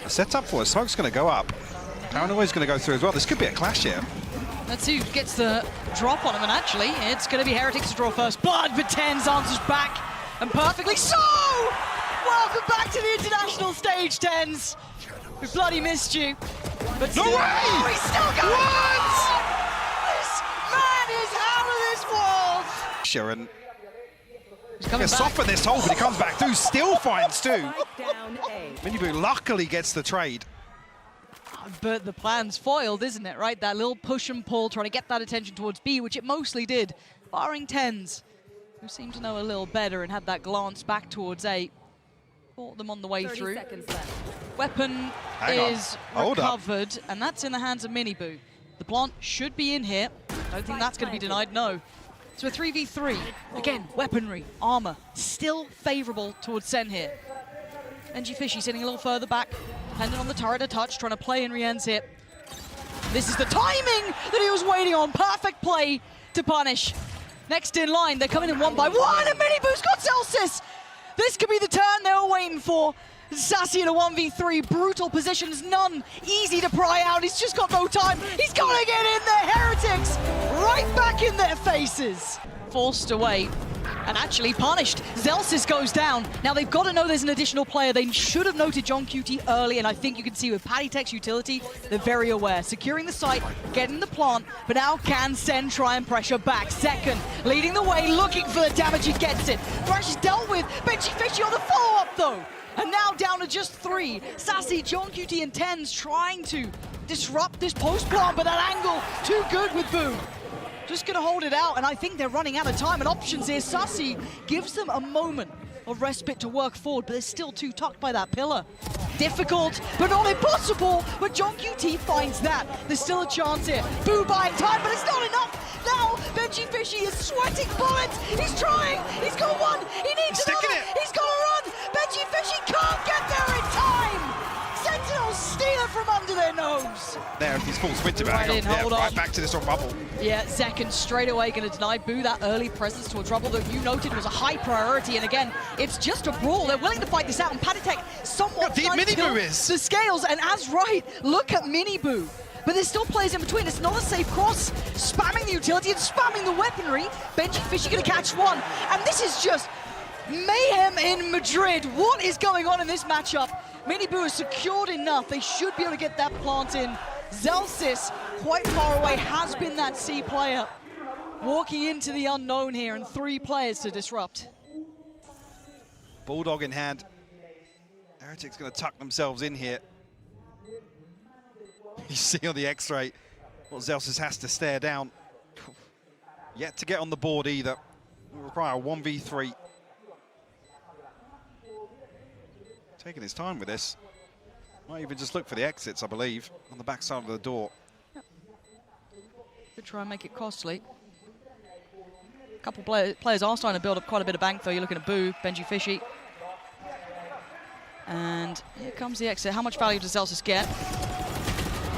set up for it. Smoke's going to go up. Paranoia's going to go through as well. This could be a clash here. Let's see who gets the drop on him, and actually, it's going to be Heretics to draw first blood, but TenZ answers back, and perfectly so! Welcome back to the international stage, TenZ. We bloody missed you. But No still, way! Oh, he's still going! What? This man is out of this world! Sure, and He's coming gonna back. soften this hold, but he comes back through, still finds two. Minibu luckily gets the trade. But the plan's foiled, isn't it, right? That little push and pull, trying to get that attention towards B, which it mostly did, barring TenZ, who seemed to know a little better and had that glance back towards A. Caught them on the way through. Weapon is recovered, and that's in the hands of Minibu. The plant should be in here. I don't think that's going to be denied, no. So a 3v3. Again, weaponry, armor, still favorable towards Sen here. gen.g Fishy sitting a little further back, depending on the turret a touch, trying to play in Rien's here. This is the timing that he was waiting on. Perfect play to punish. Next in line, they're coming in one by one, and Minibu's got Celsius! This could be the turn they were waiting for. Sassy in a 1v3, brutal positions, none easy to pry out. He's just got no time. He's got to get in there. Heretics right back in their faces. Forced away and actually punished. Celsius goes down. Now they've got to know there's an additional player. They should have noted John QT early, and I think you can see with Paddytech's utility, they're very aware. Securing the site, getting the plant, but now can Sen try and pressure back. Second, leading the way, looking for the damage, he gets it. Thrash is dealt with. gen.g Fishy on the follow-up though. And now down to just 3. Sassy, John QT, and TenZ trying to disrupt this post-plant, but that angle too good with Boom. Just gonna hold it out, and I think they're running out of time and options here. Sassy gives them a moment of respite to work forward, but they're still too tucked by that pillar. Difficult, but not impossible, but John QT finds that. There's still a chance here. Boo buying time, but it's not enough. Now, gen.g Fishy is sweating bullets. He's trying, he's got one, he needs another, he's got to run. gen.g Fishy can't get there in time. Sentinels steal it from under their nose. There, if he's full switch back, right back to this on bubble. Yeah, Zekken straight away going to deny Boo that early presence to a trouble that you noted was a high priority. And again, it's just a brawl. They're willing to fight this out, and Paddytech somewhat deep Minibu is. The scales. And as right, look at Minibu. But there's still players in between. It's not a safe cross. Spamming the utility and spamming the weaponry. gen.g Fishy going to catch one. And this is just mayhem in Madrid. What is going on in this matchup? Minibu is secured enough. They should be able to get that plant in. Celsius, quite far away, has been that C player. Walking into the unknown here, and 3 players to disrupt. Bulldog in hand. Heretics going to tuck themselves in here. You see on the X-ray what Celsius has to stare down. Yet to get on the board either. Will require a 1v3. Taking his time with this. Might even just look for the exits, I believe, on the back side of the door. Yep. Could try and make it costly. A couple players are starting to build up quite a bit of bank, though. You're looking at Boo, gen.g Fishy. And here comes the exit. How much value does Celsius get?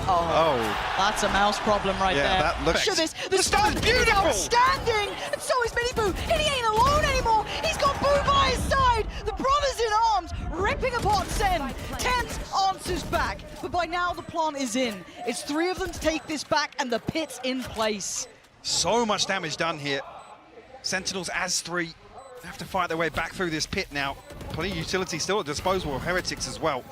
Oh, that's a mouse problem right there. Yeah, that looks... The start is beautiful! Outstanding! And so is Minibu, and he ain't alone anymore! He's got Boo by his side! The brothers in arms, ripping apart Sen. TenZ answers back, but by now the plant is in. It's 3 of them to take this back, and the pit's in place. So much damage done here. Sentinels as 3. They have to fight their way back through this pit now. Plenty of utility still at disposal of Heretics as well.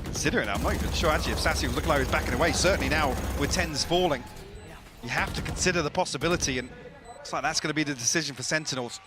Considering, I'm not even sure actually if Sassy was looking like he was backing away. Certainly now with TenZ falling, you have to consider the possibility, and looks like that's going to be the decision for Sentinels.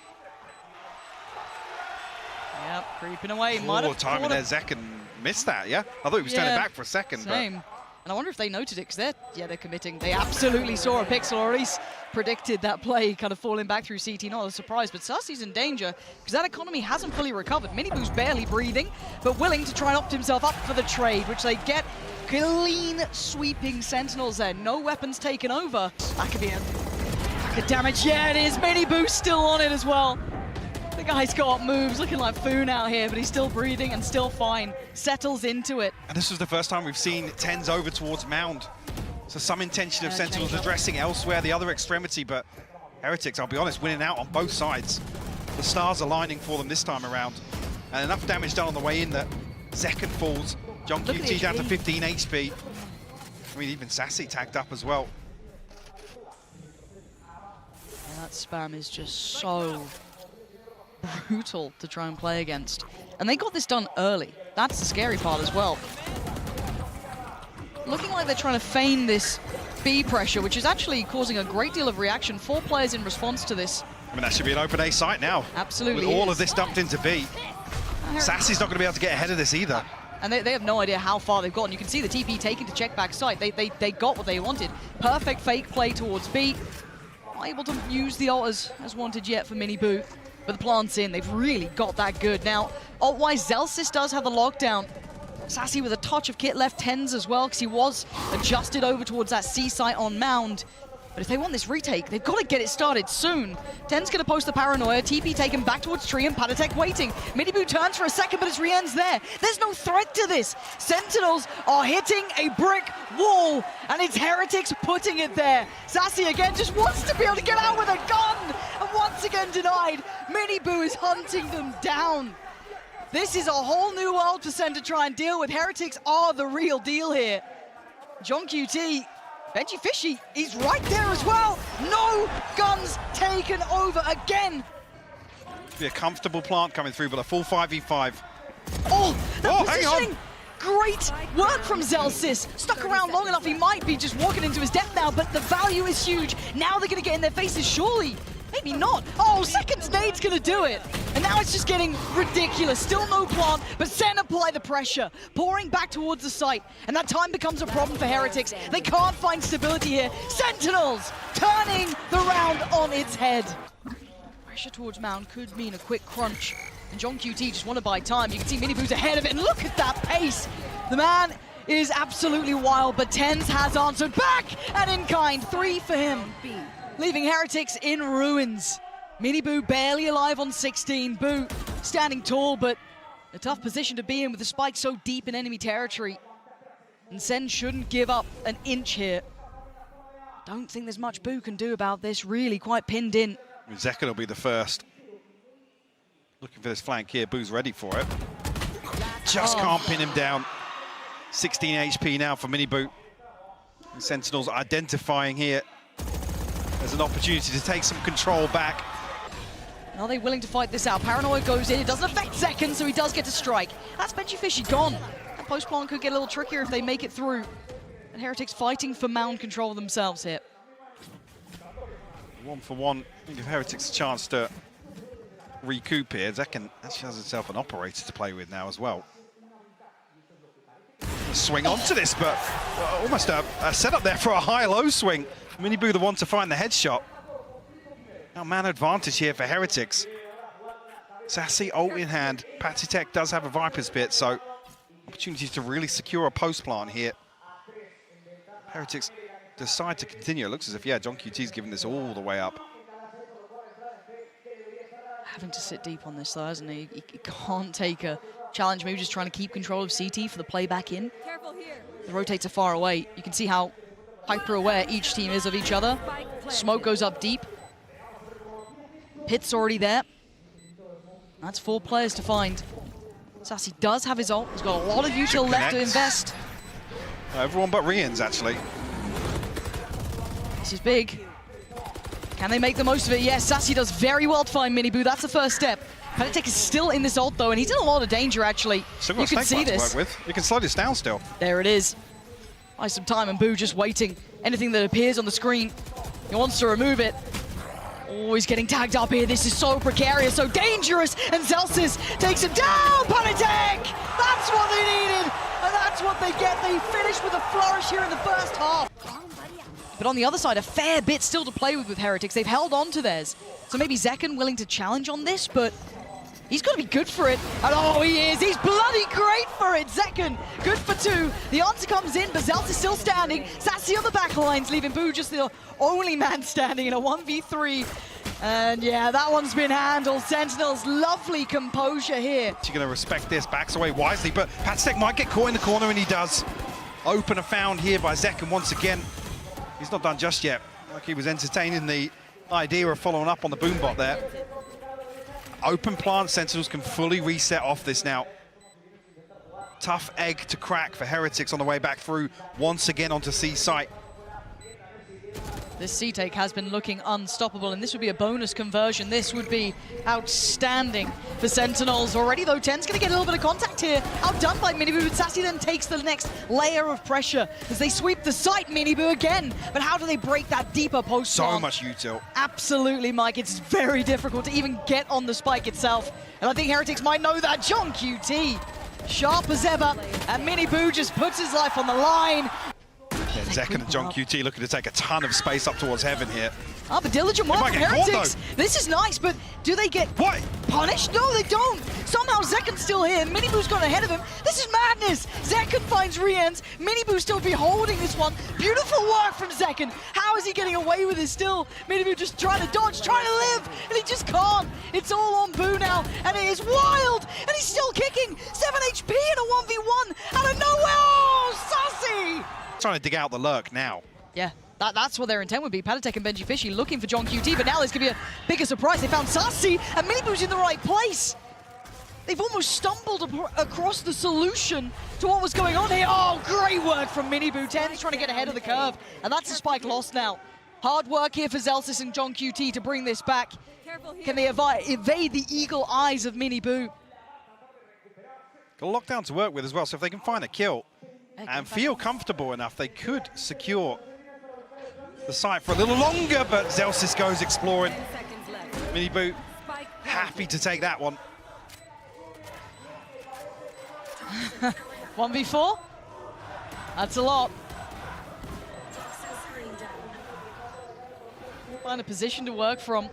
Yep, creeping away. Poor timing there, Zekken missed that, yeah? I thought he was turning back for a second. Same. But... And I wonder if they noted it, because they're committing. They absolutely saw a pixel, or at least predicted that play kind of falling back through CT. Not a surprise, but Sassy's in danger, because that economy hasn't fully recovered. Minibu's barely breathing, but willing to try and opt himself up for the trade, which they get. Clean sweeping Sentinels there. No weapons taken over. That could be a damage. Yeah, it is. Minibu's still on it as well. The guy's got moves, looking like Foon out here, but he's still breathing and still fine. Settles into it. And this was the first time we've seen TenZ over towards Mound. So some intention of Sentinels addressing elsewhere, the other extremity, but Heretics, I'll be honest, winning out on both sides. The stars aligning for them this time around. And enough damage done on the way in that Zekken falls. gen.g down to 15 HP. I mean, even Sassy tagged up as well. And that spam is just so brutal to try and play against. And they got this done early. That's the scary part as well. Looking like they're trying to feign this B pressure, which is actually causing a great deal of reaction. 4 players in response to this. I mean, that should be an open A site now. Absolutely. With all of this dumped into B. Sassy's not going to be able to get ahead of this either. And they have no idea how far they've gotten. You can see the TP taken to check back site. They got what they wanted. Perfect fake play towards B. Not able to use the ult as wanted yet for Miniboo. But the plant's in. They've really got that good. Now, ult-wise, Zellsis does have the lockdown. Sassy with a touch of kit left, Tens as well, because he was adjusted over towards that C site on Mound. But if they want this retake, they've got to get it started soon. Ten's going to post the paranoia, TP taken back towards Tree, and Patatek waiting. Miniboo turns for a second, but his re-end's there. There's no threat to this. Sentinels are hitting a brick wall, and it's Heretics putting it there. Sassy again just wants to be able to get out with a gun, and once again denied. Miniboo is hunting them down. This is a whole new world for Sen to try and deal with. Heretics are the real deal here. gen.g, Benji Fishy, he's right there as well. No guns taken over again. Be a comfortable plant coming through, but a full 5v5. Oh, that hang positioning. on. Great work from Zellsis. Stuck around long enough, he might be just walking into his death now, but the value is huge. Now they're gonna get in their faces, surely. Maybe not. Oh, Second's nade's gonna do it. And now it's just getting ridiculous. Still no plant, but Sen apply the pressure, pouring back towards the site. And that time becomes a problem for Heretics. They can't find stability here. Sentinels turning the round on its head. Pressure towards Mound could mean a quick crunch. And gen.g just want to buy time. You can see Miniboo's ahead of it, and look at that pace. The man is absolutely wild, but Tens has answered back, and in kind, 3 for him. Leaving Heretics in ruins. Miniboo barely alive on 16. Boo standing tall, but a tough position to be in with the spike so deep in enemy territory. And Sen shouldn't give up an inch here. Don't think there's much Boo can do about this. Really quite pinned in. Zekken will be the first. Looking for this flank here. Boo's ready for it. Just can't pin him down. 16 HP now for Miniboo. And Sentinels identifying here. There's an opportunity to take some control back. Are they willing to fight this out? Paranoia goes in, it doesn't affect Zekken, so he does get to strike. That's Benji Fishy gone. That post plant could get a little trickier if they make it through. And Heretics fighting for mound control themselves here. 1 for 1. I think if Heretics a chance to recoup here, Zekken actually has himself an operator to play with now as well. Swing onto this, but almost a setup there for a high-low swing. Miniboo the one to find the headshot. Now man advantage here for Heretics. Sassy ult in hand. Patatek does have a Viper's Pit, so opportunity to really secure a post plant here. Heretics decide to continue. It looks as if, yeah, gen.g's giving this all the way up. Having to sit deep on this though, hasn't he? He can't take a challenge, maybe just trying to keep control of CT for the play back in. Careful here. The rotates are far away. You can see how hyper-aware each team is of each other. Smoke goes up deep. Pit's already there. That's 4 players to find. Sassy does have his ult. He's got a lot of util left to invest. Everyone but Rians, actually. This is big. Can they make the most of it? Yes, Sassy does very well to find Miniboo. That's the first step. Patatek is still in this ult, though, and he's in a lot of danger, actually. You can see this. You can slow this down still. There it is. Buy some time, and Boo just waiting. Anything that appears on the screen, he wants to remove it. Oh, he's getting tagged up here. This is so precarious, so dangerous. And Zellsis takes him down. Patatek! That's what they needed, and that's what they get. They finish with a flourish here in the first half. But on the other side, a fair bit still to play with Heretics. They've held on to theirs. So maybe Zekken willing to challenge on this, but he's got to be good for it. And oh, he is. He's bloody great for it. Zekken, good for 2. The answer comes in, but Zelt is still standing. Sassy on the back lines, leaving Boo just the only man standing in a 1v3. And yeah, that one's been handled. Sentinels, lovely composure here. You're going to respect this, backs away wisely, but Patatek might get caught in the corner, and he does. Opener found here by Zekken once again. He's not done just yet. Like he was entertaining the idea of following up on the boombot there. Open plant, Sentinels can fully reset off this now. Tough egg to crack for Heretics on the way back through, once again onto C site. This C-take has been looking unstoppable, and this would be a bonus conversion. This would be outstanding for Sentinels. Already, though, Ten's going to get a little bit of contact here. Outdone by Minibu, but Sassy then takes the next layer of pressure as they sweep the site. Minibu again. But how do they break that deeper post So plant? much util. Absolutely, Mike. It's very difficult to even get on the spike itself. And I think Heretics might know that. gen.g, sharp as ever. And Minibu just puts his life on the line. Yeah, Zek and gen.g looking to take a ton of space up towards heaven here. Oh, but diligent work from Heretics. This is nice, but do they get punished? No, they don't. Somehow Zekan's still here. Minibu's gone ahead of him. This is madness. Zekan finds Rienz. Minibu still be holding this one. Beautiful work from Zekan. How is he getting away with it still? Minibu just trying to dodge, trying to live, and he just can't. It's all on Boo now, and it is wild, and he's still kicking. 7 HP in a 1v1 out of nowhere. Oh, Sassy! Trying to dig out the lurk now. Yeah, that's what their intent would be. Patatek and Benji Fishy looking for gen.g, but now there's going to be a bigger surprise. They found Sassy, and Minibu's in the right place. They've almost stumbled across the solution to what was going on here. Oh, great work from Minibu. Ten's trying to get ahead of the curve, and that's a spike lost now. Hard work here for Zelsis and gen.g to bring this back. Can they evade the eagle eyes of Minibu? Got a lockdown to work with as well, so if they can find a kill and feel comfortable enough, they could secure the site for a little longer, but Zelsis goes exploring. Minibu happy to take that one. 1v4? That's a lot. Find a position to work from.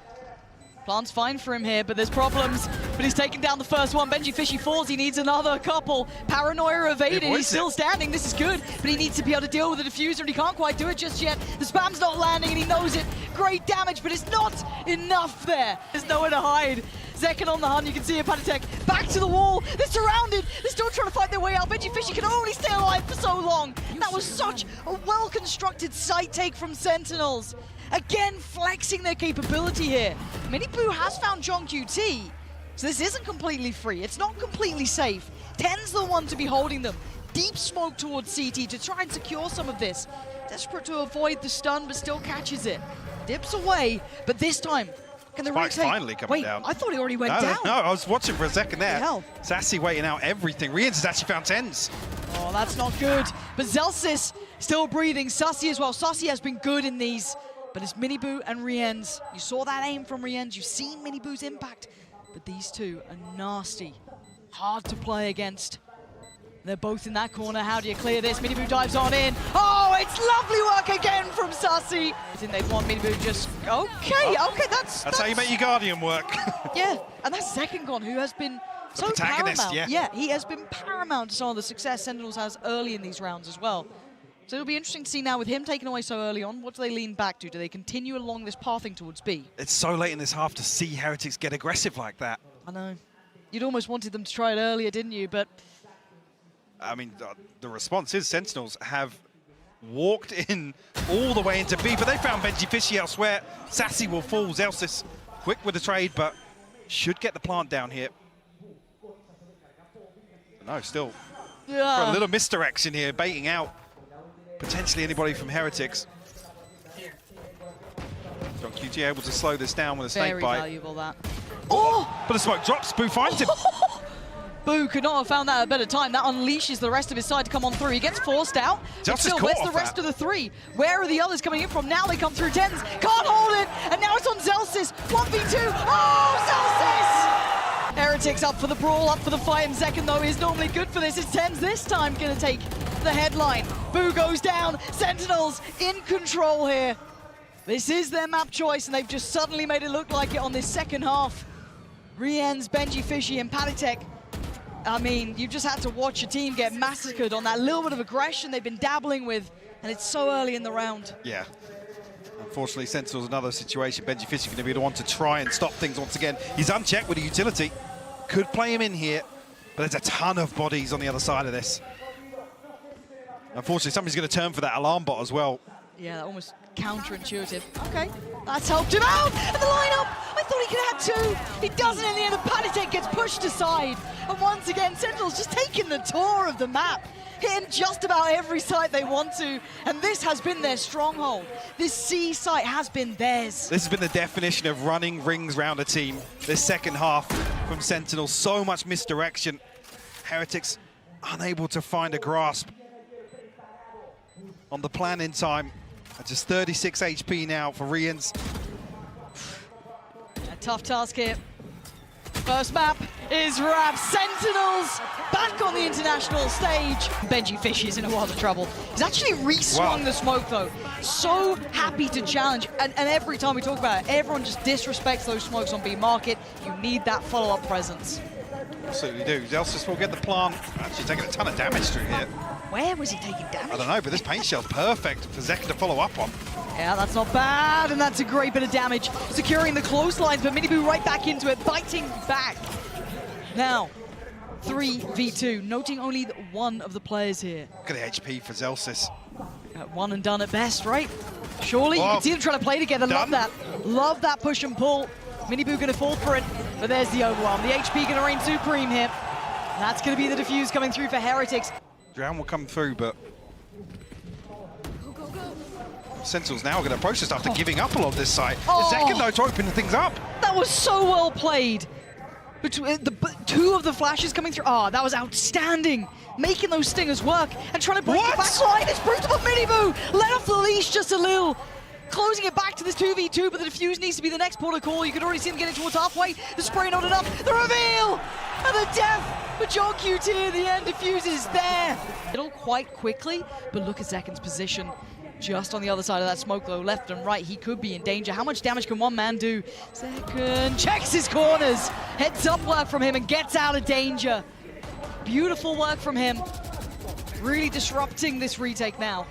Plant's fine for him here, but there's problems. But he's taking down the first one. Benji Fishy falls. He needs another couple. Paranoia evaded. He's still standing. This is good, but he needs to be able to deal with the diffuser, and he can't quite do it just yet. The spam's not landing, and he knows it. Great damage, but it's not enough there. There's nowhere to hide. Zekan on the hunt. You can see it. Patatek back to the wall. They're surrounded. They're still trying to fight their way out. Benji Fishy can only stay alive for so long. That was such a well-constructed site take from Sentinels. Again, flexing their capability here. Minibu has found gen.g, so this isn't completely free. It's not completely safe. Ten's the one to be holding them. Deep smoke towards CT to try and secure some of this. Desperate to avoid the stun, but still catches it. Dips away, but this time, can the retake? Finally coming down. I thought he already went down. No, I was watching for a second there. Hell. Sassy waiting out everything. Rienz has actually found tens. Oh, that's not good. But Zelsis still breathing. Sassy as well. Sassy has been good in these. But it's Minibu and Rienz. You saw that aim from Rienz. You've seen Minibu's impact. But these two are nasty. Hard to play against. They're both in that corner. How do you clear this? Minibu dives on in. Oh, it's lovely work again from Sassy. I think they'd want Minibu just... Okay, that's how you make your Guardian work. Yeah, and that's Zekan, who has been so paramount. Yeah, he has been paramount to some of the success Sentinels has early in these rounds as well. So it'll be interesting to see now with him taken away so early on, what do they lean back to? Do they continue along this pathing towards B? It's so late in this half to see Heretics get aggressive like that. I know. You'd almost wanted them to try it earlier, didn't you? But I mean, the response is Sentinels have walked in all the way into B, but they found Benji Fishy elsewhere. Sassy will fall. Zelsis quick with the trade, but should get the plant down here. No, still got a little misdirection here, baiting out potentially anybody from Heretics. gen.g able to slow this down with a snake bite. Very valuable, that. Oh! But the smoke drops. Boo finds him. Boo could not have found that at a better time. That unleashes the rest of his side to come on through. He gets forced out. But still, where's the rest of the three? Where are the others coming in from? Now they come through tens. Can't hold it. And now it's on Zelsis. 1v2. Oh, Zelsis! Heretics up for the brawl, up for the fight. And Zekan, though, is normally good for this. It's tens this time going to take the headline. Boo goes down. Sentinels in control here. This is their map choice, and they've just suddenly made it look like it on this second half. Rienz, Benji Fishy, and Patatek. I mean, you just had to watch your team get massacred on that little bit of aggression they've been dabbling with, and it's so early in the round. Yeah. Unfortunately, Sentinel's another situation. Benji Fishy going to be the one to try and stop things once again. He's unchecked with a utility. Could play him in here, but there's a ton of bodies on the other side of this. Unfortunately, somebody's going to turn for that alarm bot as well. Yeah, almost counterintuitive. Okay, that's helped him out. And the lineup, I thought he could have two. He doesn't in the end, and Panitek gets pushed aside. And once again, Sentinels just taking the tour of the map, hitting just about every site they want to, and this has been their stronghold. This C site has been theirs. This has been the definition of running rings round a team. This second half from Sentinels, so much misdirection. Heretics unable to find a grasp on the plan in time. Just 36 HP now for Rians. A tough task here. First map is wrapped. Sentinels back on the international stage. Benji Fish is in a world of trouble. He's actually re-swung the smoke though. So happy to challenge. And every time we talk about it, everyone just disrespects those smokes on B market. You need that follow-up presence. Absolutely do. Zelsis will get the plant. Actually taking a ton of damage through here. Where was he taking damage? I don't know, but this paint shell's perfect for Zekken to follow up on. Yeah, that's not bad, and that's a great bit of damage. Securing the close lines, but Miniboo right back into it, biting back. Now, 3v2, noting only one of the players here. Look at the HP for Zelsis. One and done at best, right? Surely, you can see them trying to play together. Done. Love that. Love that push and pull. Miniboo gonna fall for it, but there's the overwhelm. The HP gonna reign supreme here. That's gonna be the defuse coming through for Heretics. Drown will come through, but Sentinels now going to approach this after giving up a lot of this site. Zekken though to open things up. That was so well played. Between the two of the flashes coming through. Oh, that was outstanding. Making those stingers work and trying to break the back line. It's brutal, but Miniboo let off the leash just a little. Closing it back to this 2v2, but the defuse needs to be the next port of call. You can already see them getting towards halfway. The spray not enough. The reveal! And the death for gen.g at the end. Defuse is there. It'll quite quickly, but look at Zekken's position. Just on the other side of that smoke though, left and right, he could be in danger. How much damage can one man do? Zekken checks his corners. Heads up work from him and gets out of danger. Beautiful work from him. Really disrupting this retake now.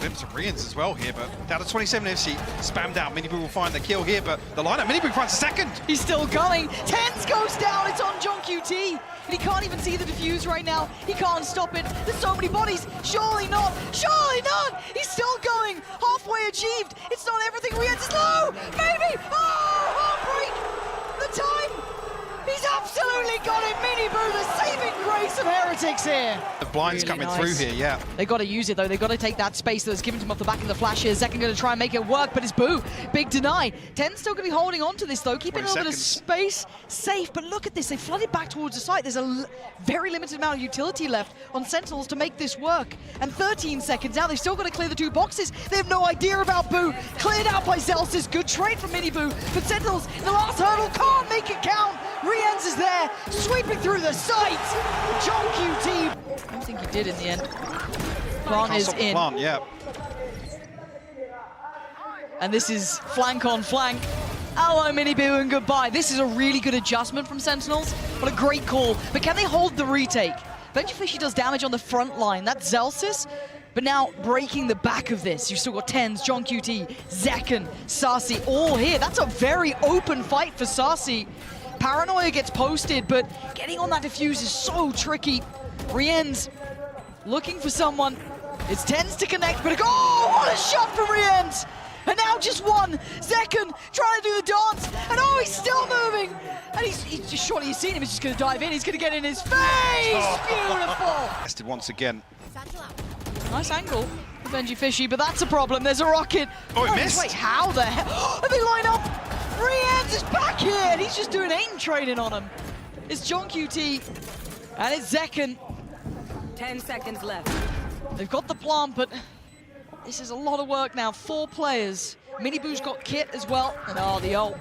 Glimpse of Rians as well here, but down to 27 FC, spammed out. Miniboo will find the kill here, but the lineup, Miniboo finds a second. He's still going. Tens goes down, it's on gen.g. And he can't even see the defuse right now. He can't stop it. There's so many bodies. Surely not. Surely not. He's still going. Halfway achieved. It's not everything. Rians is low. Maybe. Oh, heartbreak. The time. He's absolutely got it. Miniboo, the saving grace of Heretics here. The blind's really coming through here, yeah. They got to use it though. They got to take that space that was given to them off the back of the flashes. Zekken going to try and make it work, but it's Boo. Big deny. Ten's still going to be holding on to this though, keeping a little bit of space safe. But look at this. They flooded back towards the site. There's a very limited amount of utility left on Sentinels to make this work. And 13 seconds now. They've still got to clear the two boxes. They have no idea about Boo. Cleared out by Zelsis. Good trade from Miniboo. But Sentinels in the last hurdle can't make it count. Rians is there, sweeping through the site. gen.g. I don't think he did in the end. Plant is in. Plant, yeah. And this is flank on flank. Hello, Miniboo, and goodbye. This is a really good adjustment from Sentinels. What a great call. But can they hold the retake? Benji Fishy does damage on the front line. That's Zelsis. But now breaking the back of this, you've still got Tens, gen.g, Zekken, Saci, all here. That's a very open fight for Saci. Paranoia gets posted, but getting on that defuse is so tricky. Rians looking for someone. It's Tens to connect, but oh, what a shot from Rians! And now just one. Zekken trying to do the dance, and oh, he's still moving. And he's just surely you've seen him. He's just going to dive in. He's going to get in his face. Beautiful. Tested once again. Nice angle for Benji Fishy, but that's a problem. There's a rocket. Oh, it missed. Wait, how the hell? And they line up. Rians is back here, and he's just doing aim training on him. It's gen.g, and it's Zekken. 10 seconds left. They've got the plant, but this is a lot of work now. 4 players. Miniboo's got kit as well, and oh, the ult.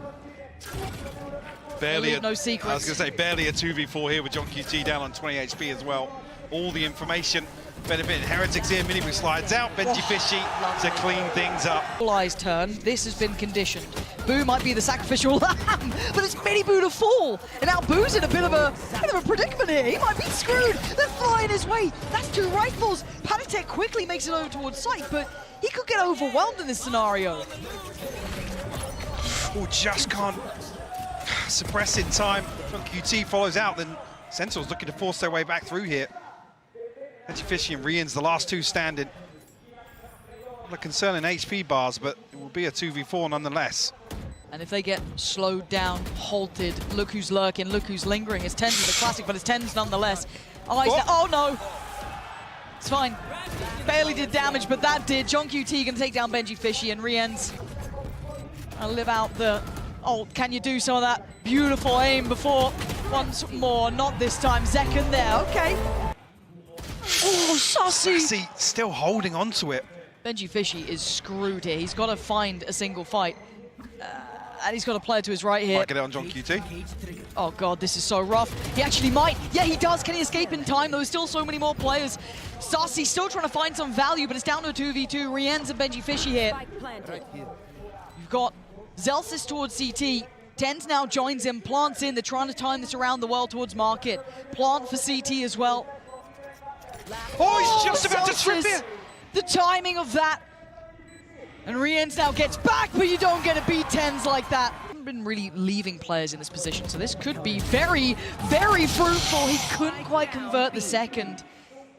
Barely no secrets. I was going to say, barely a 2v4 here with gen.g down on 20 HP as well. All the information benefiting Heretics here. Miniboo slides out. Benji Fishy to clean things up. All eyes turn. This has been conditioned. Boo might be the sacrificial lamb, but it's Miniboo to fall. And now Boo's in a bit of a predicament here. He might be screwed. They're flying his way. That's 2 rifles. Panitek quickly makes it over towards site, but he could get overwhelmed in this scenario. Oh, just can't suppress in time. gen.g follows out, then Sentinels looking to force their way back through here. Benji Fishy and Rians, the last 2 standing. Not concerning HP bars, but it will be a 2v4 nonetheless. And if they get slowed down, halted, look who's lurking, look who's lingering. It's Tens with the classic, but it's Tens nonetheless. Oh no! It's fine. Barely did damage, but that did. gen.g gonna take down Benji Fishy, and Rien's gonna live out the... Oh, can you do some of that beautiful aim before? Once more, not this time. Zekken there, okay. Oh, Sassy! Sassy still holding on to it. Benji Fishy is screwed here. He's got to find a single fight. And he's got a player to his right here. Might get it on gen.g. Oh god, this is so rough. He actually might. Yeah, he does. Can he escape in time? There's still so many more players. Sassy still trying to find some value, but it's down to a 2v2. Rien's and Benji Fishy here. You've got Zelsys towards CT. Tens now joins him, plants in. They're trying to time this around the world towards Market. Plant for CT as well. Oh, he's just about to trip it. The timing of that. And Rien's now gets back, but you don't get to beat Tens like that. Haven't been really leaving players in this position, so this could be very, very fruitful. He couldn't quite convert the second.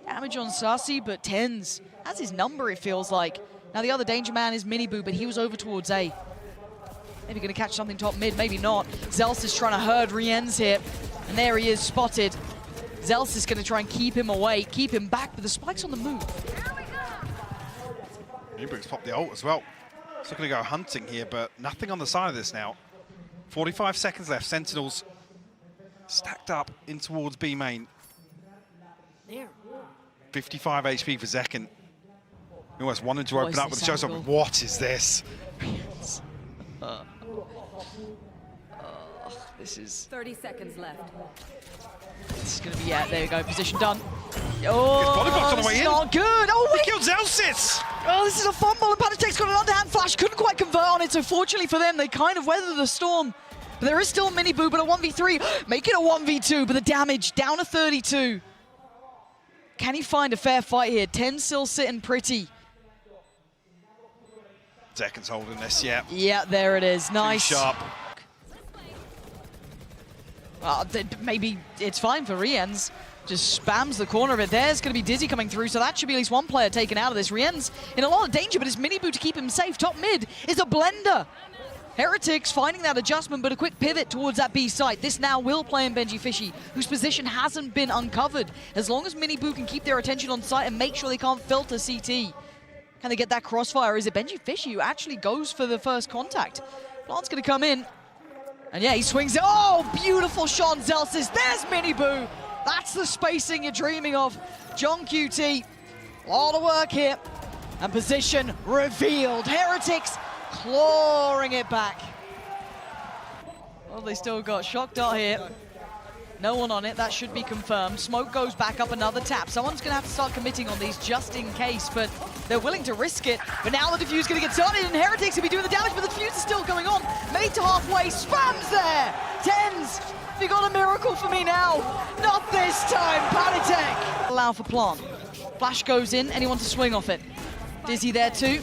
Damage on Sassy, but Tens has his number, it feels like. Now the other danger man is Miniboo, but he was over towards A. Maybe gonna catch something top mid, maybe not. Zels is trying to herd Rien's here, and there he is spotted. Zels is gonna try and keep him away, keep him back, but the spike's on the move. Miniboo's popped the ult as well. Still going to go hunting here, but nothing on the side of this now. 45 seconds left. Sentinels stacked up in towards B main. 55 HP for Zekken. He almost wanted to open up with the showstopper. What is this? This is... 30 seconds left. This is going to be, yeah, there you go, position done. Oh, body blocked on the way in. Not good. Oh, wait. He killed Zelsys. Oh, this is a fumble, and Panatek's got an underhand flash. Couldn't quite convert on it, so fortunately for them, they kind of weathered the storm. But there is still Miniboo, but a 1v3. Make it a 1v2, but the damage down to 32. Can he find a fair fight here? 10 still sitting pretty. Zekken's holding this, yeah. Yeah, there it is. Nice. Too sharp. Maybe it's fine for Rien's. Just spams the corner of it. There's going to be Dizzy coming through, so that should be at least one player taken out of this. Rien's in a lot of danger, but it's Miniboo to keep him safe. Top mid is a blender. Heretics finding that adjustment, but a quick pivot towards that B site. This now will play in Benji Fishy, whose position hasn't been uncovered. As long as Miniboo can keep their attention on site and make sure they can't filter CT. Can they get that crossfire? Is it Benji Fishy who actually goes for the first contact? Plant's going to come in. And yeah, he swings it. Oh, beautiful shot on Zelsys. There's Miniboo. That's the spacing you're dreaming of. gen.g, a lot of work here. And position revealed. Heretics clawing it back. Well, they still got shock dart here. No one on it, that should be confirmed. Smoke goes back up another tap. Someone's gonna have to start committing on these just in case, but they're willing to risk it. But now the defuse gonna get started and Heretics will be doing the damage, but the defuse is still going on. Made to halfway, spams there! Tens, you got a miracle for me now. Not this time, Panatek. Allow for plant. Flash goes in, anyone to swing off it. Dizzy there too.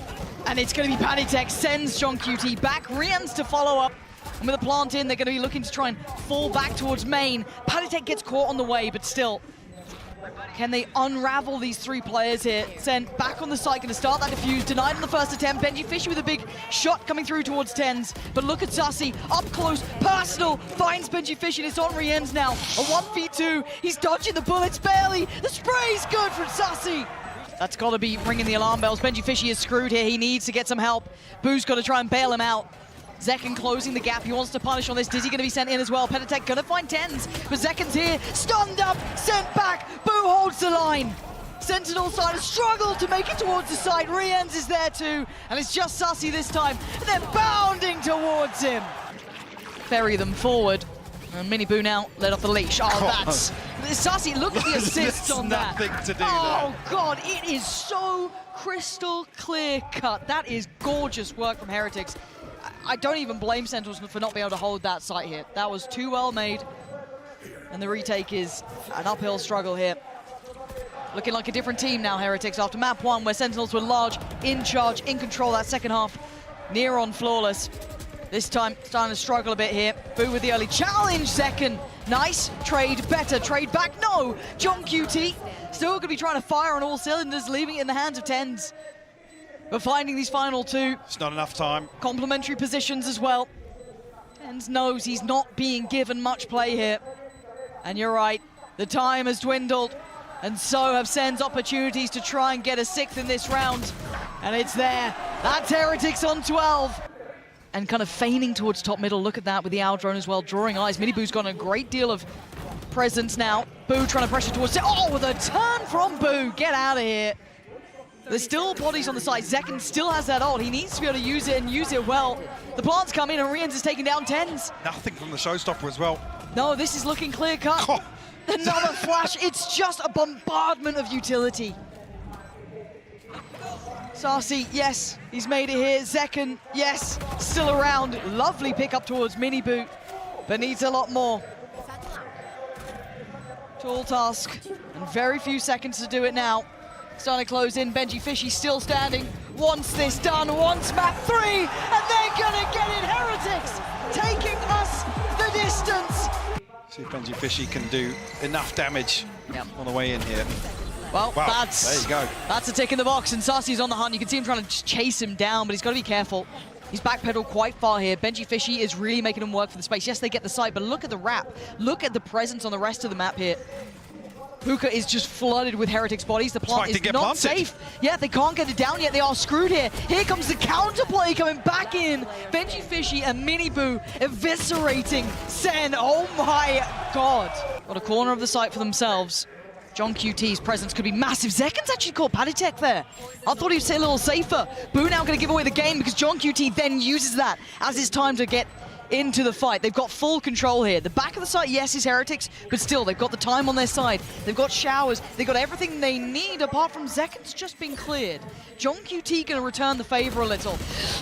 And it's gonna be Panatek, sends gen.g back. Rien's to follow up. And with a plant in, they're going to be looking to try and fall back towards main. Panatek gets caught on the way, but still. Can they unravel these three players here? Sent back on the site, going to start that defuse. Denied on the first attempt. Benji Fishy with a big shot coming through towards Tens. But look at Sassy, up close, personal, finds Benji Fishy, and it's on Rien's now. A 1v2, he's dodging the bullets barely. The spray's good from Sassy. That's got to be ringing the alarm bells. Benji Fishy is screwed here. He needs to get some help. Boo's got to try and bail him out. Zekken closing the gap. He wants to punish on this. Dizzy going to be sent in as well. Panatek going to find Tens, but Zekken's here. Stunned up, sent back. Boo holds the line. Sentinels trying to struggle to make it towards the site. Rien's is there too, and it's just Sassy this time. And they're bounding towards him. Ferry them forward. And Miniboo now let off the leash. Oh, that's... Sassy, look at the assists on that. Nothing to do Oh, God, it is so crystal clear cut. That is gorgeous work from Heretics. I don't even blame Sentinels for not being able to hold that site here. That was too well made. And the retake is an uphill struggle here. Looking like a different team now, Heretics, after map 1, where Sentinels were large, in charge, in control that second half. Near on flawless. This time, starting to struggle a bit here. Boo with the early challenge, Zekken. Nice, trade, better, trade back, no! gen.g still gonna be trying to fire on all cylinders, leaving it in the hands of Tens. But finding these final two. It's not enough time. Complementary positions as well. Tens knows he's not being given much play here. And you're right, the time has dwindled, and so have Sen's opportunities to try and get a 6th in this round. And it's there. That's Heretics on 12. And kind of feigning towards top middle. Look at that with the owl drone as well, drawing eyes. Miniboo's got a great deal of presence now. Boo trying to pressure towards it. Oh, with a turn from Boo. Get out of here. There's still bodies on the side. Zekken still has that ult. He needs to be able to use it and use it well. The plants come in and Riens is taking down Tens. Nothing from the showstopper as well. No, this is looking clear cut. Oh. Another flash. It's just a bombardment of utility. Sarsi, yes, he's made it here. Zekken, yes, still around. Lovely pick up towards Miniboo, but needs a lot more. Tall task, and very few seconds to do it now. Starting to close in, Benji Fishy still standing. Wants this done, wants map 3, and they're gonna get it. Heretics taking us the distance. See if Benji Fishy can do enough damage on the way in here. Well, Wow, there you go. That's a tick in the box, and Sarsi's on the hunt. You can see him trying to chase him down, but he's got to be careful. He's backpedaled quite far here. Benji Fishy is really making him work for the space. Yes, they get the site, but look at the wrap. Look at the presence on the rest of the map here. Puka is just flooded with Heretics bodies. The plant is not safe. Yeah, they can't get it down yet. They are screwed here. Here comes the counterplay coming back in. Benji Fishy and Miniboo eviscerating Sen. Oh my god. Got a corner of the site for themselves. John QT's presence could be massive. Zekken's actually caught Paditech there. I thought he'd stay a little safer. Boo now going to give away the game because John QT then uses that as his time to get into the fight. They've got full control here. The back of the site, yes, is Heretics, but still, they've got the time on their side. They've got showers. They've got everything they need apart from Zekken's just been cleared. John QT going to return the favor a little.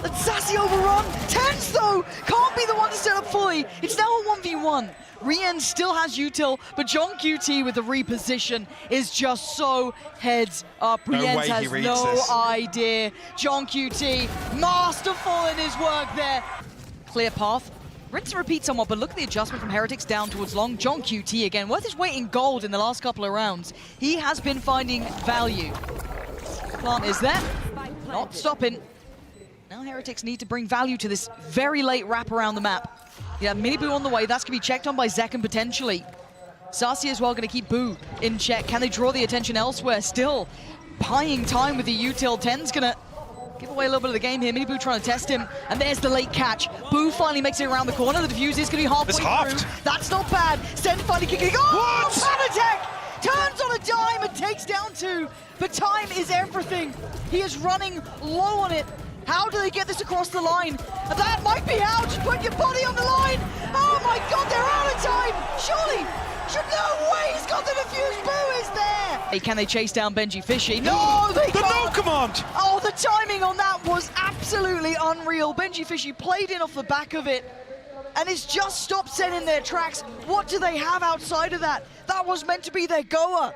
And Sassy overrun. Tens, though, can't be the one to set up fully. It's now a 1v1. Rien still has util, but John QT with the reposition is just so heads up. Rien has no idea. John QT, masterful in his work there. Clear path. Rinse and repeat somewhat, but look at the adjustment from Heretics down towards long. John QT again, worth his weight in gold in the last couple of rounds. He has been finding value. Plant is there, not stopping. Now Heretics need to bring value to this very late wrap around the map. Yeah, Miniboo on the way. That's going to be checked on by Zekken potentially. Sarsi as well going to keep Boo in check. Can they draw the attention elsewhere? Still buying time with the util. Ten's going to give away a little bit of the game here. Miniboo trying to test him. And there's the late catch. Boo finally makes it around the corner. The defuse is going to be halfway through. That's not bad. Sen finally kicking. Oh, Paditech turns on a dime and takes down 2. But time is everything. He is running low on it. How do they get this across the line? That might be how. Just put your body on the line. Oh my god, they're out of time. Surely. No way, he's got the defuse. Boo is there. Hey, can they chase down Benji Fishy? No, they can't. The no command. Oh, the timing on that was absolutely unreal. Benji Fishy played in off the back of it. And it's just stopped Sen in their tracks. What do they have outside of that? That was meant to be their goer.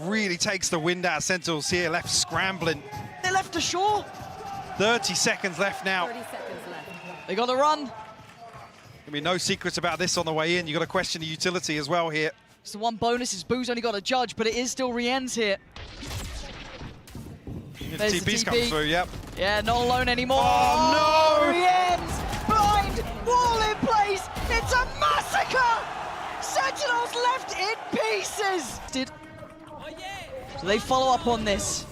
Really takes the wind out of Sentinels here, left scrambling. They left ashore. 30 seconds left now. 30 seconds left. They got to run. There'll be no secrets about this on the way in. You've got to question the utility as well here. So one bonus is Boo's only got a judge, but it is still Rien's here. If TP's come through, yep. Yeah, not alone anymore. Oh, no! Rien's blind wall in place. It's a massacre. Sentinels left in pieces. So they follow up on this.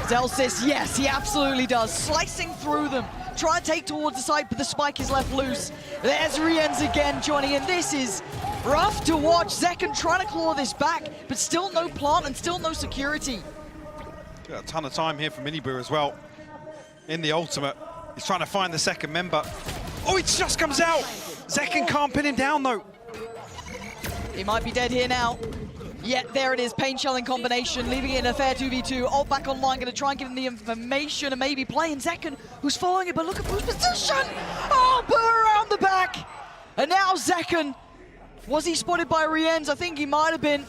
Zelsis, yes, he absolutely does. Slicing through them. Try to take towards the side, but the spike is left loose. There's Rien's again joining in. This is rough to watch. Zekken trying to claw this back, but still no plant and still no security. Got a ton of time here for Miniboo as well. In the ultimate. He's trying to find the second member. Oh, it just comes out. Zekken can't pin him down, though. He might be dead here now. Yeah, there it is, pain shelling combination, leaving it in a fair 2v2. Ult back online, going to try and give him the information and maybe play in Zekken, who's following it, but look at Boo's position! Oh, Boo around the back! And now Zekken, was he spotted by Rien's? I think he might have been,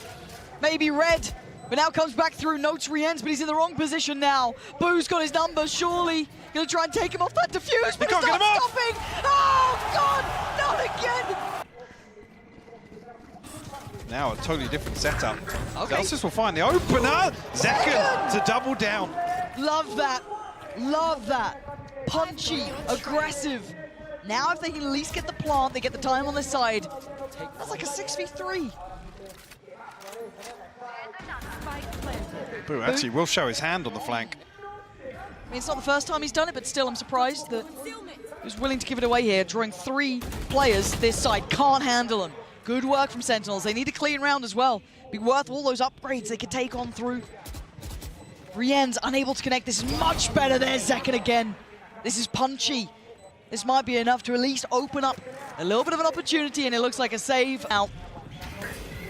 maybe red, but now comes back through, notes Rien's, but he's in the wrong position now. Boo's got his number, surely. Going to try and take him off that defuse, but it's not stopping! Oh, God, not again! Now a totally different setup. Okay. Zelsis will find the opener. Zekken to double down. Love that. Love that. punchy, aggressive. Now if they can at least get the plant, they get the time on their side. That's like a 6v3. Boo actually will show his hand on the flank. I mean, it's not the first time he's done it, but still I'm surprised that he's willing to give it away here, drawing 3 players this side. Can't handle them. Good work from Sentinels. They need a clean round as well. Be worth all those upgrades they could take on through. Rien's unable to connect. This is much better. There's Zekken again. This is punchy. This might be enough to at least open up a little bit of an opportunity, and it looks like a save out.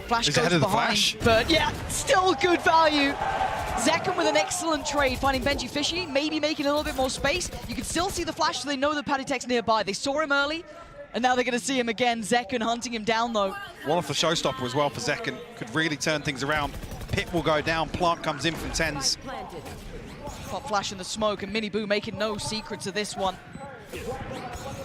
Flash goes behind, Flash. but yeah, still good value. Zekken with an excellent trade, finding Benji fishy, maybe making a little bit more space. You can still see the flash, so they know the Heretics nearby. They saw him early, and now they're going to see him again. Zekken hunting him down, though. One off the showstopper as well for Zekken. Could really turn things around. Pit will go down. Plant comes in from TenZ. Pop flash in the smoke, and Mini Boo making no secrets of this one.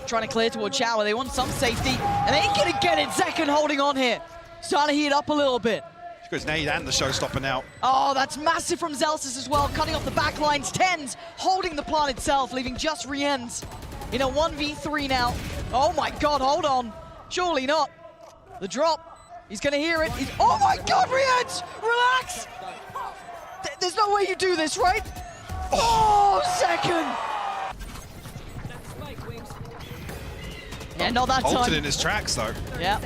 Trying to clear towards Shower. They want some safety, and they ain't going to get it. Zekken holding on here. Starting to heat up a little bit. She goes Nade and the showstopper now. Oh, that's massive from Zelsis as well, cutting off the back lines. TenZ holding the plant itself, leaving just Rien's in a 1v3 now. Oh my god, hold on. Surely not. The drop. He's going to hear it. Oh my god, Rien's! Relax! There's no way you do this, right? Oh, Zekken! Yeah, not that time. Halted in his tracks, though. Yeah.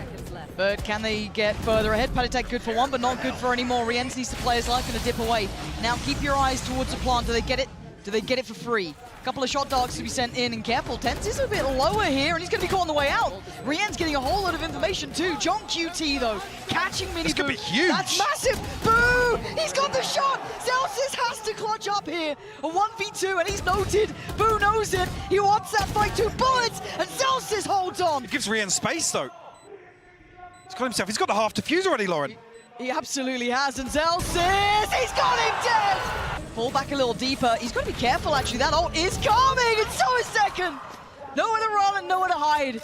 But can they get further ahead? Patatek good for one, but not good for any more. Rien's needs to play his life and a dip away. Now keep your eyes towards the plant. Do they get it? Do they get it for free? A couple of shot darks to be sent in, and careful. TenZ is a bit lower here, and he's going to be caught on the way out. Rien's getting a whole lot of information too. gen.g, though, catching Mini Boo. This could be huge. That's massive. Boo! He's got the shot. Zelsis has to clutch up here. A 1v2, and he's noted. Boo knows it. He wants that fight. 2 bullets, and Zelsis holds on. It gives Rien space, though. He's got himself. He's got the half defuse already, Lauren. He absolutely has, and Zelsis, he's got him dead! Fall back a little deeper. He's got to be careful, actually. That ult is coming, and so is Zekken. Nowhere to run and nowhere to hide.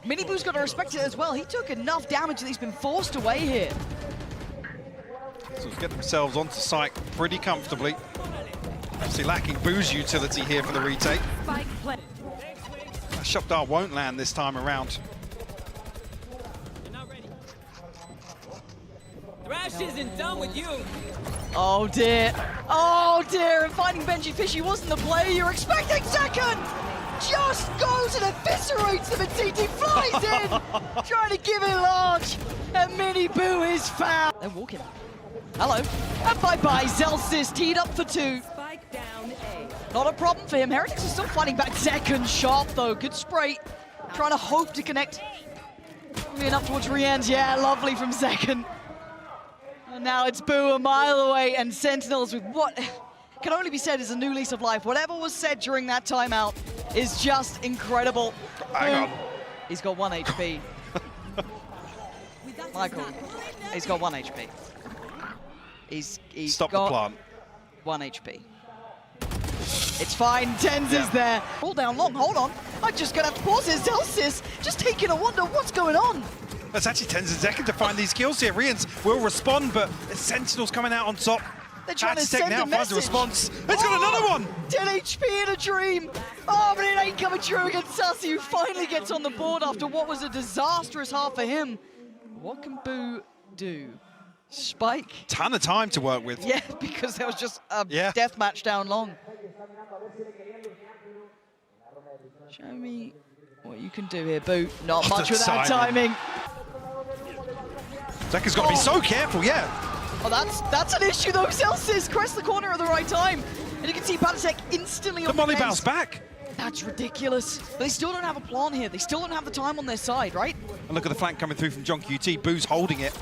Mini Boo's got to respect it as well. He took enough damage that he's been forced away here. So get themselves onto site pretty comfortably. Obviously lacking Boo's utility here for the retake. Shot dart won't land this time around. Thrash isn't done with you. Oh dear. Oh dear. And finding Benji Fishy wasn't the play you're expecting. Zekken just goes and eviscerates them, and TT flies in, trying to give it large. And Mini Boo is found. They're walking. Hello. And bye-bye. Zelsis teed up for 2. Spike down A. Not a problem for him. Heretics is still fighting back. Zekken sharp, though. Good spray. Trying to hope to connect. Moving up towards Rien's. Yeah, lovely from Zekken. And now it's Boo a mile away, and Sentinels with what can only be said is a new lease of life. Whatever was said during that timeout is just incredible. Hang on. He's got 1 HP. Michael, he's got 1 HP. He's Stop got the plant. 1 HP. It's fine, TenZ is there. Pull down long, hold on. I'm just gonna have to pause here. Zelsis just taking a wonder what's going on. That's actually TenZ and Zekken to find these kills here. Rien's will respond, but the Sentinels coming out on top. They're trying to send now a finds a message. response. It's got another one. 10 HP in a dream. Oh, but it ain't coming true against Sassy, who finally gets on the board after what was a disastrous half for him. What can Boo do? Spike? Ton of time to work with. Yeah, because there was just a death match down long. Show me what you can do here, Boo. Not Oh, much the with that timing. Zekken's got to be so careful, yeah. Oh, that's an issue though. Zelsis crest the corner at the right time. And you can see Patatek instantly The on molly the bounce back. That's ridiculous. But they still don't have a plan here. They still don't have the time on their side, right? And look at the flank coming through from gen.g. Boo's holding it.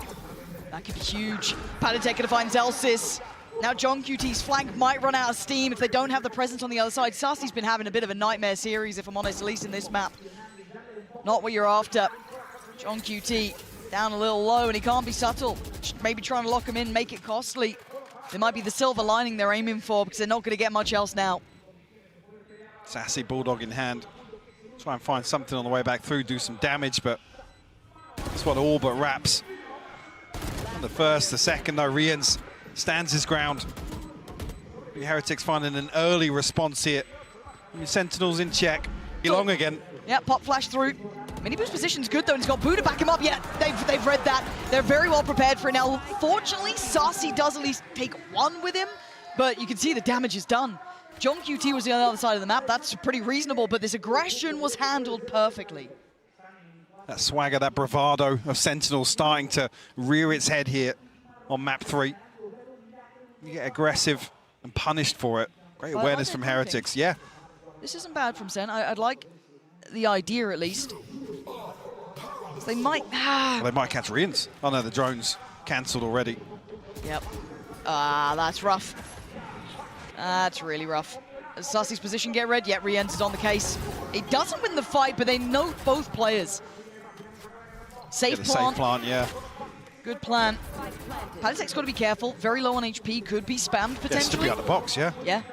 That could be huge. Patatek gonna find Zelsis. Now gen.g's flank might run out of steam if they don't have the presence on the other side. Sassy's been having a bit of a nightmare series, if I'm honest, at least in this map. Not what you're after. gen.g down a little low, and he can't be subtle. Maybe trying to lock him in, make it costly. There might be the silver lining they're aiming for, because they're not going to get much else now. Sassy bulldog in hand. Try and find something on the way back through, do some damage, but that's what all but wraps. And the first, the second, though, Rien's stands his ground. The Heretics finding an early response here. Sentinels in check. Long again. Yeah, pop flash through. Miniboo's position's good though, and he's got Boo to back him up. Yeah, they've read that. They're very well prepared for it now. Fortunately, Sassy does at least take one with him, but you can see the damage is done. gen.g was on the other side of the map. That's pretty reasonable, but this aggression was handled perfectly. That swagger, that bravado of Sentinels starting to rear its head here on map 3. You get aggressive and punished for it. Great awareness from Heretics, yeah. This isn't bad from Sen. I'd like the idea at least. They might... Well, they might catch Rians. Oh no, the drone's cancelled already. Yep. That's rough. That's really rough. Does Sassy's position get read? Yet Riens is on the case. It doesn't win the fight, but they note both players. Safe plant. Safe plant, yeah. Good plan. Palisec's got to be careful. Very low on HP. Could be spammed potentially. Yeah, still be out of the box, yeah. Yeah.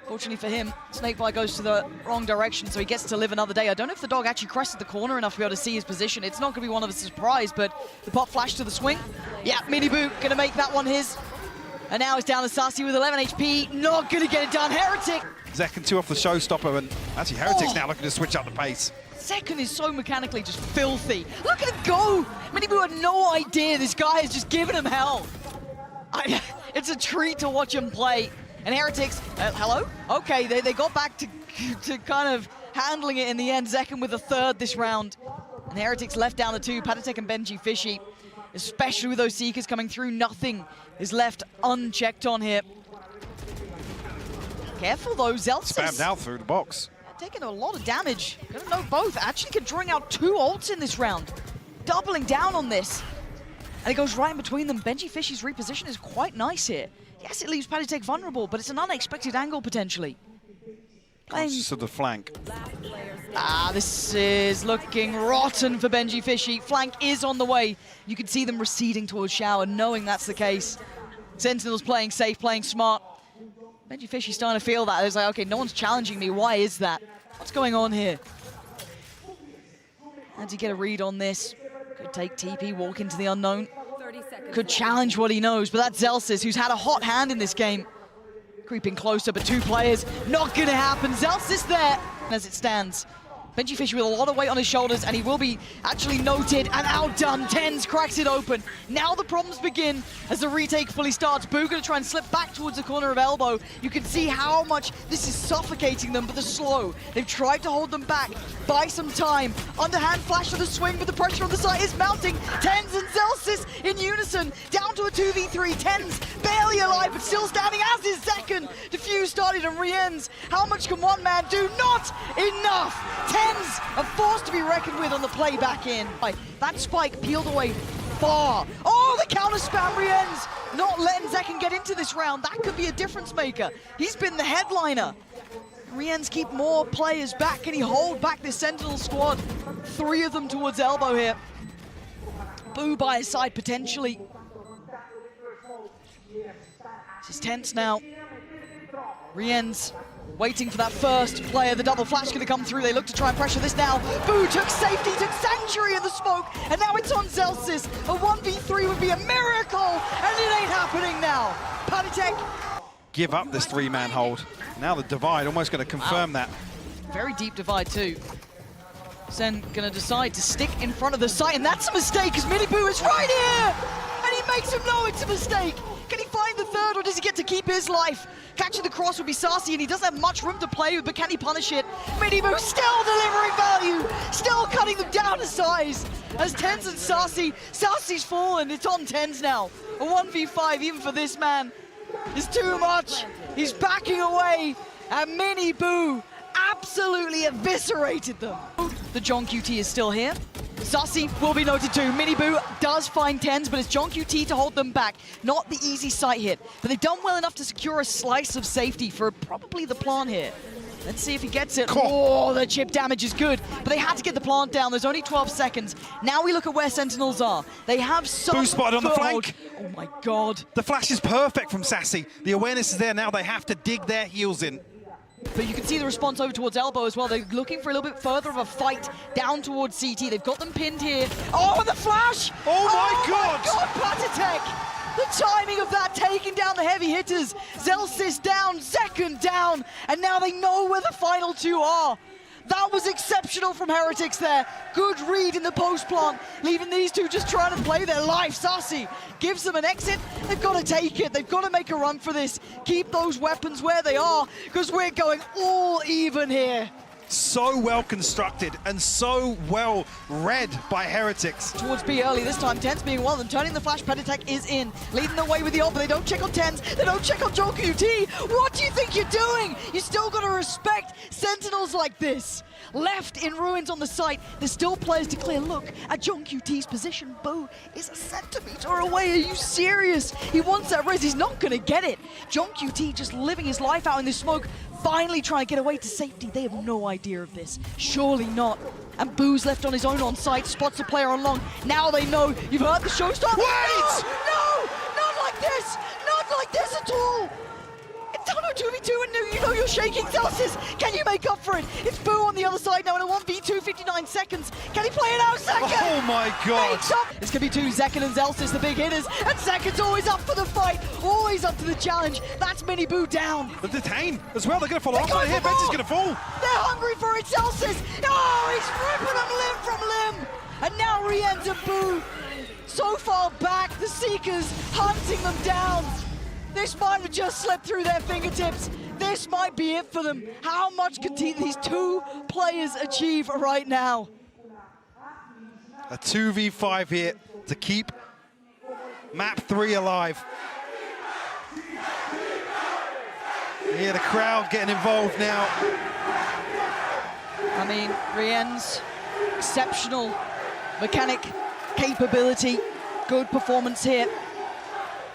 Fortunately for him, Snakebite goes to the wrong direction, so he gets to live another day. I don't know if the dog actually crested the corner enough to be able to see his position. It's not going to be one of a surprise, but the pop flash to the swing. Yeah, Miniboo going to make that one his. And now it's down to Sassy with 11 HP. Not going to get it done. Heretic. Zekken 2 off the showstopper, and actually Heretics now looking to switch up the pace. Second is so mechanically just filthy. Look at him go! Miniboo had no idea this guy is just giving him hell. It's a treat to watch him play. And Heretics, hello? Okay, they got back to kind of handling it in the end. Zekken with a third this round. And Heretics left down to 2, Patatek and Benji Fishy. Especially with those Seekers coming through, nothing is left unchecked on here. Careful though, Zelsis. Spammed out through the box. Taking a lot of damage. Gonna know both. Actually can drawing out 2 ults in this round. Doubling down on this. And it goes right in between them. Benji Fishy's reposition is quite nice here. Yes, it leaves Patatek vulnerable, but it's an unexpected angle potentially. To the flank. This is looking rotten for Benji Fishy. Flank is on the way. You can see them receding towards Shower, knowing that's the case. Sentinels playing safe, playing smart. Benji Fishy's starting to feel that. It's like, okay, no one's challenging me. Why is that? What's going on here? How do you get a read on this? Could take TP, walk into the unknown. Could challenge what he knows, but that's Zelsis, who's had a hot hand in this game. Creeping closer, but 2 players, not gonna happen. Zelsis there, as it stands. Benji Fishy with a lot of weight on his shoulders, and he will be actually noted and outdone. TenZ cracks it open. Now the problems begin as the retake fully starts. Boo gonna try and slip back towards the corner of Elbow. You can see how much this is suffocating them, but they're slow. They've tried to hold them back, buy some time. Underhand flash for the swing, but the pressure on the side is mounting. TenZ and Zelsis in unison, down to a 2v3. TenZ barely alive, but still standing, as is Zekken. Diffuse started and Riens. How much can one man do? Not enough! TenZ are forced to be reckoned with on the play back in. That spike peeled away far. Oh, the counter spam Riens! Not letting Zekken get into this round. That could be a difference maker. He's been the headliner. Riens keep more players back. Can he hold back this Sentinel squad? 3 of them towards Elbow here. Boo by his side potentially. This is tense now. Riens waiting for that first player. The double flash gonna come through. They look to try and pressure this now. Boo took safety, took Sanctuary in the smoke, and now it's on Zelsis. A 1v3 would be a miracle, and it ain't happening now. Patatek. Give up this 3-man hold. Now the divide almost gonna confirm that. Very deep divide too. Sen gonna decide to stick in front of the site, and that's a mistake, because Miniboo is right here! And he makes him know it's a mistake. Can he find the third, or does he get to keep his life? Catching the cross would be Sassy, and he doesn't have much room to play with, but can he punish it? Miniboo still delivering value, still cutting them down to size. As TenZ and Sassy's fallen, it's on TenZ now. A 1v5 even for this man is too much. He's backing away, and Miniboo absolutely eviscerated them. The gen.g is still here. Sassy will be noted too. Miniboo does find TenZ, but it's gen.g to hold them back. Not the easy sight hit, but they've done well enough to secure a slice of safety for probably the plant here. Let's see if he gets it. Oh, the chip damage is good, but they had to get the plant down. There's only 12 seconds. Now we look at where Sentinels are. They have some Boo spotted on the flank. Oh my God. The flash is perfect from Sassy. The awareness is there now. They have to dig their heels in. But you can see the response over towards Elbow as well. They're looking for a little bit further of a fight down towards CT. They've got them pinned here. Oh, and the flash! Oh my God! My God, Patatek! The timing of that, taking down the heavy hitters. Zellsis down, second down, and now they know where the final two are. That was exceptional from Heretics there. Good read in the post plant, leaving these two just trying to play their life. Sassy gives them an exit. They've got to take it. They've got to make a run for this. Keep those weapons where they are, because we're going all even here. So well constructed and so well read by Heretics. Towards B early this time, Tens being one of them, turning the flash, Peditech is in, leading the way with the ult, but they don't check on Tens, they don't check on gen.g. What do you think you're doing? You still gotta respect Sentinels like this. Left in ruins on the site, there's still players to clear. Look at gen.g's position. Boo is a centimeter away. Are you serious? He wants that res, he's not gonna get it. gen.g just living his life out in this smoke, finally trying to get away to safety. They have no idea of this. Surely not. And Boo's left on his own on site, spots the player on long. Now they know. You've heard the showstopper. Wait! No! Not like this! Not like this at all! It's down to 2v2 and you know you're shaking. Zellsis, can you make up for it? It's Boo on the other side now in a 1v2, 59 seconds. Can he play it out, Zekken? Oh my god! It's going to be two, Zekken and Zellsis, the big hitters. And Zekken's always up for the fight, always up to the challenge. That's Mini Boo down. The detain as well, they're going to fall off here. More. Ben's going to fall. They're hungry for it, Zellsis. Oh, he's ripping them limb from limb. And now Rien's and Boo so far back, the Seekers hunting them down. This might have just slipped through their fingertips. This might be it for them. How much can these two players achieve right now? A 2v5 here to keep map 3 alive. Yeah, the crowd getting involved now. I mean, Rien's exceptional mechanic capability, good performance here.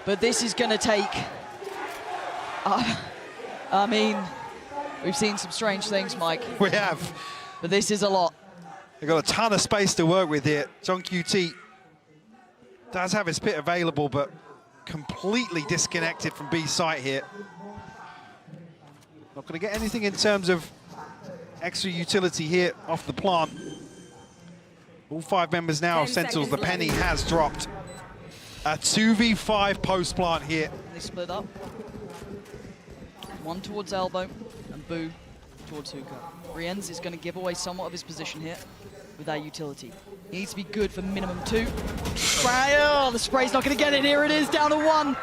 But this is going to take, I mean, we've seen some strange things, Mike. We have. But this is a lot. They've got a ton of space to work with here. gen.g does have his pit available, but completely disconnected from B site here. Not going to get anything in terms of extra utility here off the plant. All 5 members now of Sentinels. The penny has dropped. A 2v5 post plant here. They split up. One towards Elbow and Boo towards Hookah. Rienz is going to give away somewhat of his position here with that utility. He needs to be good for minimum 2. Oh, the spray's not going to get it. Here it is, down to 1.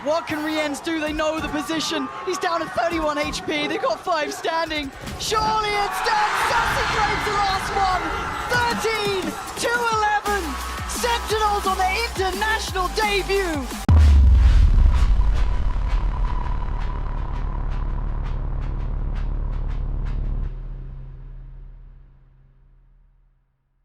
What can Rienz do? They know the position. He's down at 31 HP. They've got 5 standing. Surely it's done. Sassy grabs the last one. 13 to 11. Sentinels on their international debut.